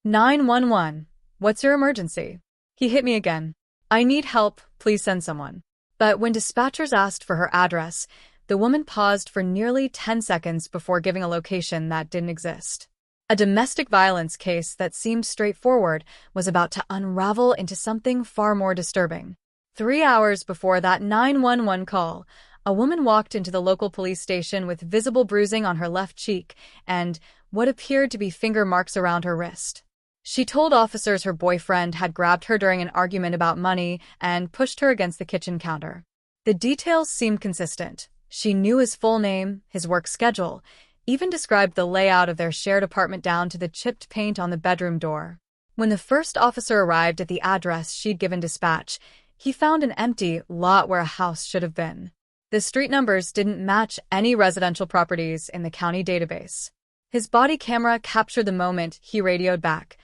911. What's your emergency? He hit me again. I need help, please send someone. But when dispatchers asked for her address, the woman paused for nearly 10 seconds before giving a location that didn't exist. A domestic violence case that seemed straightforward was about to unravel into something far more disturbing. 3 hours before that 911 call, a woman walked into the local police station with visible bruising on her left cheek and what appeared to be finger marks around her wrist. She told officers her boyfriend had grabbed her during an argument about money and pushed her against the kitchen counter. The details seemed consistent. She knew his full name, his work schedule, even described the layout of their shared apartment down to the chipped paint on the bedroom door. When the first officer arrived at the address she'd given dispatch, he found an empty lot where a house should have been. The street numbers didn't match any residential properties in the county database. His body camera captured the moment he radioed back.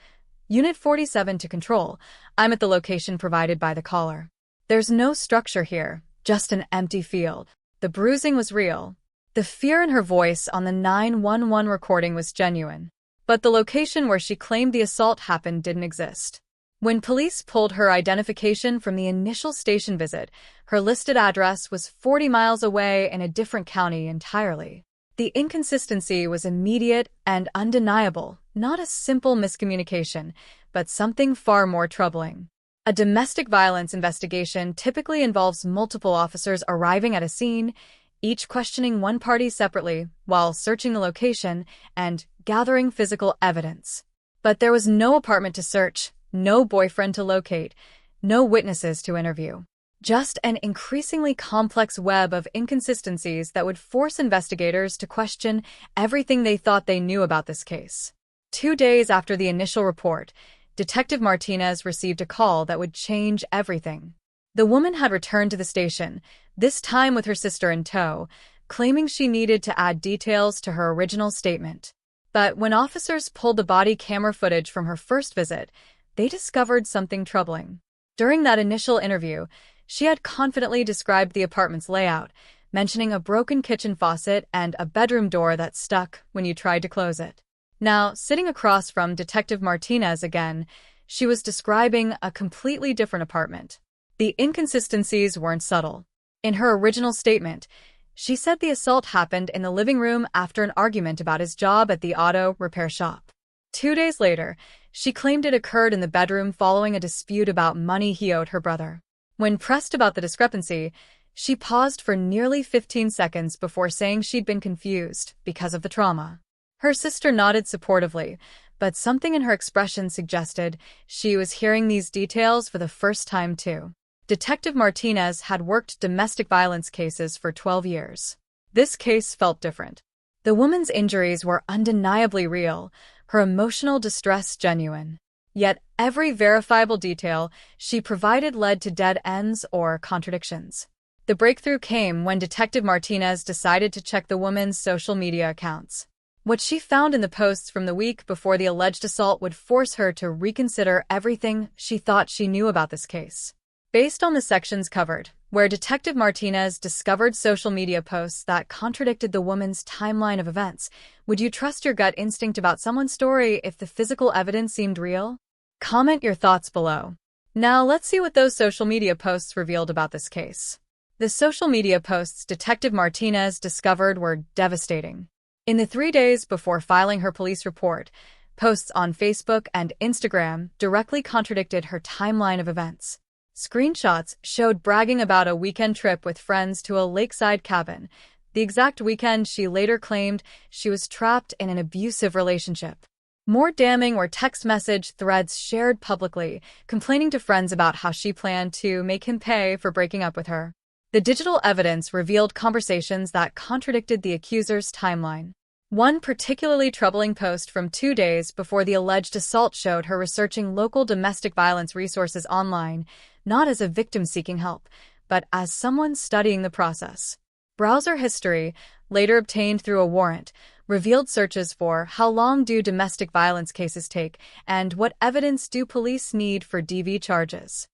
Unit 47 to control. I'm at the location provided by the caller. There's no structure here, just an empty field. The bruising was real. The fear in her voice on the 911 recording was genuine. But the location where she claimed the assault happened didn't exist. When police pulled her identification from the initial station visit, her listed address was 40 miles away in a different county entirely. The inconsistency was immediate and undeniable, not a simple miscommunication, but something far more troubling. A domestic violence investigation typically involves multiple officers arriving at a scene, each questioning one party separately while searching the location and gathering physical evidence. But there was no apartment to search, no boyfriend to locate, no witnesses to interview. Just an increasingly complex web of inconsistencies that would force investigators to question everything they thought they knew about this case. 2 days after the initial report, Detective Martinez received a call that would change everything. The woman had returned to the station, this time with her sister in tow, claiming she needed to add details to her original statement. But when officers pulled the body camera footage from her first visit, they discovered something troubling. During that initial interview, she had confidently described the apartment's layout, mentioning a broken kitchen faucet and a bedroom door that stuck when you tried to close it. Now, sitting across from Detective Martinez again, she was describing a completely different apartment. The inconsistencies weren't subtle. In her original statement, she said the assault happened in the living room after an argument about his job at the auto repair shop. 2 days later, she claimed it occurred in the bedroom following a dispute about money he owed her brother. When pressed about the discrepancy, she paused for nearly 15 seconds before saying she'd been confused because of the trauma. Her sister nodded supportively, but something in her expression suggested she was hearing these details for the first time too. Detective Martinez had worked domestic violence cases for 12 years. This case felt different. The woman's injuries were undeniably real, her emotional distress genuine. Yet every verifiable detail she provided led to dead ends or contradictions. The breakthrough came when Detective Martinez decided to check the woman's social media accounts. What she found in the posts from the week before the alleged assault would force her to reconsider everything she thought she knew about this case. Based on the sections covered, where Detective Martinez discovered social media posts that contradicted the woman's timeline of events, would you trust your gut instinct about someone's story if the physical evidence seemed real? Comment your thoughts below. Now let's see what those social media posts revealed about this case. The social media posts Detective Martinez discovered were devastating. In the 3 days before filing her police report, posts on Facebook and Instagram directly contradicted her timeline of events. Screenshots showed bragging about a weekend trip with friends to a lakeside cabin, the exact weekend she later claimed she was trapped in an abusive relationship. More damning were text message threads shared publicly, complaining to friends about how she planned to make him pay for breaking up with her. The digital evidence revealed conversations that contradicted the accuser's timeline. One particularly troubling post from 2 days before the alleged assault showed her researching local domestic violence resources online, not as a victim seeking help, but as someone studying the process. Browser history, later obtained through a warrant, revealed searches for how long do domestic violence cases take and what evidence do police need for DV charges.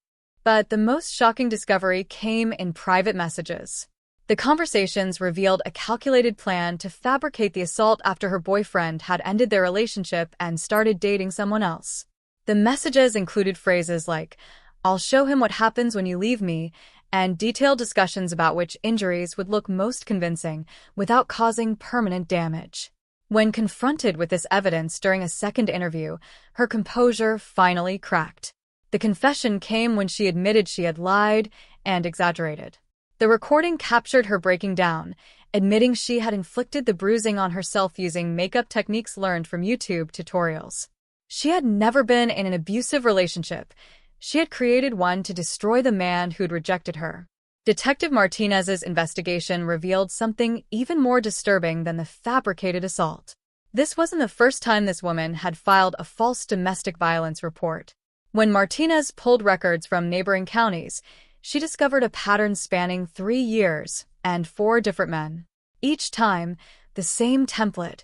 But the most shocking discovery came in private messages. The conversations revealed a calculated plan to fabricate the assault after her boyfriend had ended their relationship and started dating someone else. The messages included phrases like, "I'll show him what happens when you leave me," and detailed discussions about which injuries would look most convincing without causing permanent damage. When confronted with this evidence during a second interview, her composure finally cracked. The confession came when she admitted she had lied and exaggerated. The recording captured her breaking down, admitting she had inflicted the bruising on herself using makeup techniques learned from YouTube tutorials. She had never been in an abusive relationship. She had created one to destroy the man who'd rejected her. Detective Martinez's investigation revealed something even more disturbing than the fabricated assault. This wasn't the first time this woman had filed a false domestic violence report. When Martinez pulled records from neighboring counties, she discovered a pattern spanning 3 years and 4 different men. Each time, the same template: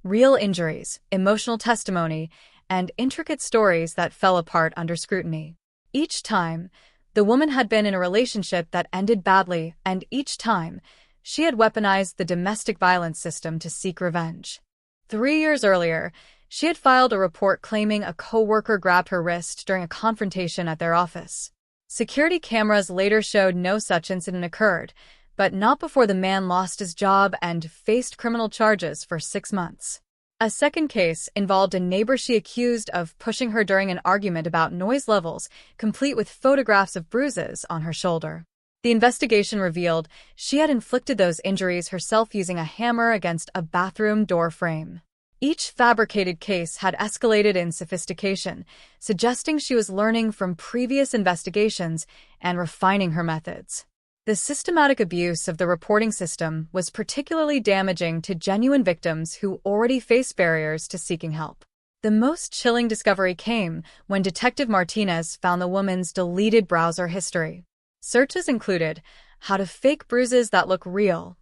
real injuries, emotional testimony, and intricate stories that fell apart under scrutiny. Each time, the woman had been in a relationship that ended badly, and each time, she had weaponized the domestic violence system to seek revenge. 3 years earlier, she had filed a report claiming a coworker grabbed her wrist during a confrontation at their office. Security cameras later showed no such incident occurred, but not before the man lost his job and faced criminal charges for 6 months. A second case involved a neighbor she accused of pushing her during an argument about noise levels, complete with photographs of bruises on her shoulder. The investigation revealed she had inflicted those injuries herself using a hammer against a bathroom door frame. Each fabricated case had escalated in sophistication, suggesting she was learning from previous investigations and refining her methods. The systematic abuse of the reporting system was particularly damaging to genuine victims who already face barriers to seeking help. The most chilling discovery came when Detective Martinez found the woman's deleted browser history. Searches included, "How to fake bruises that look real,"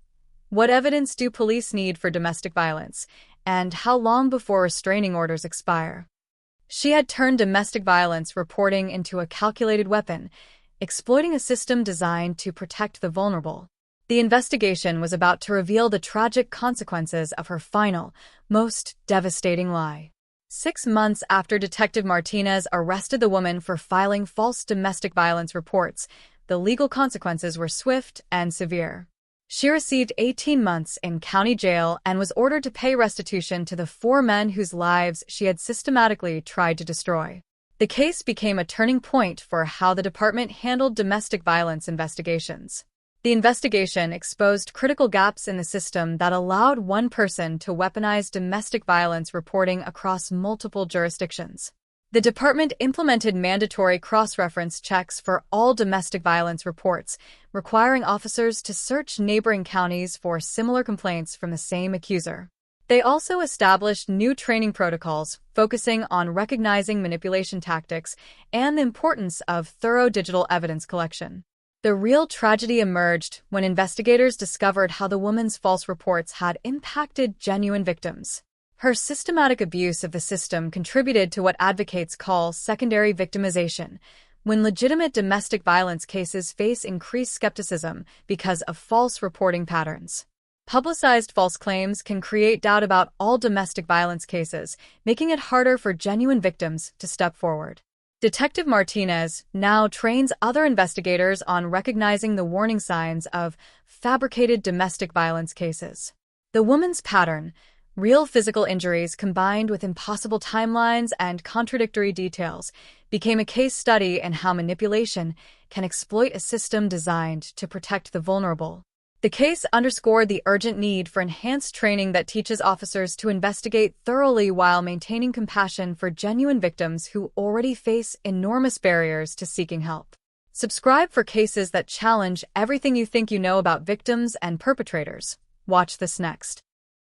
"What evidence do police need for domestic violence?" and "How long before restraining orders expire?" She had turned domestic violence reporting into a calculated weapon, exploiting a system designed to protect the vulnerable. The investigation was about to reveal the tragic consequences of her final, most devastating lie. 6 months after Detective Martinez arrested the woman for filing false domestic violence reports, the legal consequences were swift and severe. She received 18 months in county jail and was ordered to pay restitution to the 4 men whose lives she had systematically tried to destroy. The case became a turning point for how the department handled domestic violence investigations. The investigation exposed critical gaps in the system that allowed one person to weaponize domestic violence reporting across multiple jurisdictions. The department implemented mandatory cross-reference checks for all domestic violence reports, requiring officers to search neighboring counties for similar complaints from the same accuser. They also established new training protocols focusing on recognizing manipulation tactics and the importance of thorough digital evidence collection. The real tragedy emerged when investigators discovered how the woman's false reports had impacted genuine victims. Her systematic abuse of the system contributed to what advocates call secondary victimization, when legitimate domestic violence cases face increased skepticism because of false reporting patterns. Publicized false claims can create doubt about all domestic violence cases, making it harder for genuine victims to step forward. Detective Martinez now trains other investigators on recognizing the warning signs of fabricated domestic violence cases. The woman's pattern: real physical injuries combined with impossible timelines and contradictory details, became a case study in how manipulation can exploit a system designed to protect the vulnerable. The case underscored the urgent need for enhanced training that teaches officers to investigate thoroughly while maintaining compassion for genuine victims who already face enormous barriers to seeking help. Subscribe for cases that challenge everything you think you know about victims and perpetrators. Watch this next.